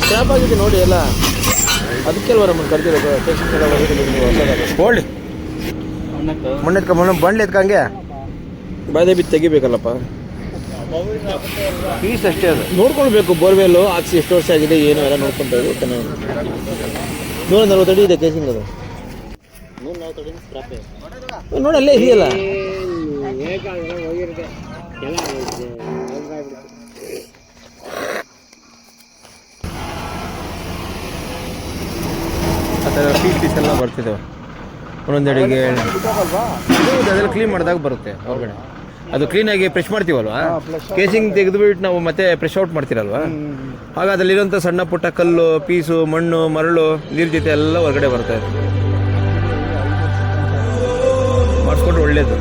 Scrap ಆಗಿದೆ ನೋಡಿ ಎಲ್ಲ. ಅದಕ್ಕೆ ಅಲ್ವ ನಮ್ಮನ್ನು ಕರೆದಿರೋದು ಪೇಷಂಟ್ ಎಲ್ಲ ಹೊಸದಾಗಿ ಮಣ್ಣು ಬಂಡ್ಲಿ ಎತ್ಕಂಗೆ ಬಾಯ್ದೆ ಬಿದ್ದು ತೆಗಿಬೇಕಲ್ಲಪ್ಪ. ಪೀಸ್ ಅಷ್ಟೇ ಅದು ನೋಡ್ಕೊಳ್ಬೇಕು. ಬೋರ್ವೆಲ್ಲು ಹಾಕ್ಸಿ ಎಷ್ಟು ವರ್ಷ ಆಗಿದೆ ಏನು ಎಲ್ಲ ನೋಡ್ಕೊತಾ ಇದ್ದು ಚೆನ್ನಾಗಿ. 140 ಅಡಿ ಇದೆ ಕೇಸಿಂಗ್ ಅದು. 140 ಅಡಿ ಸ್ಕ್ರಾಪೇ ನೋಡಿ, ಅಲ್ಲೇ ಇದೆಯಲ್ಲ. ಆ ಥರ ಪೀಸ್ ಎಲ್ಲ ಬರ್ತಿದ್ದಾವೆ ಒಂದೊಂದು ಅಡಿಗೆ. ಅದೆಲ್ಲ ಕ್ಲೀನ್ ಮಾಡಿದಾಗ ಬರುತ್ತೆ ಹೊರಗಡೆ. ಅದು ಕ್ಲೀನಾಗಿ ಫ್ರೆಶ್ ಮಾಡ್ತೀವಲ್ವಾ, ಕೇಸಿಂಗ್ ತೆಗೆದುಬಿಟ್ಟು ನಾವು ಮತ್ತೆ ಫ್ರೆಶ್ ಔಟ್ ಮಾಡ್ತೀರಲ್ವಾ, ಆಗ ಅದರಲ್ಲಿರೋಂಥ ಸಣ್ಣ ಪುಟ್ಟ ಕಲ್ಲು ಪೀಸು ಮಣ್ಣು ಮರಳು ನೀರು ಜೊತೆ ಎಲ್ಲ ಹೊರಗಡೆ ಬರ್ತಾ ಇದೆ. ಮಾಡಿಸ್ಕೊಂಡ್ರೆ ಒಳ್ಳೇದು.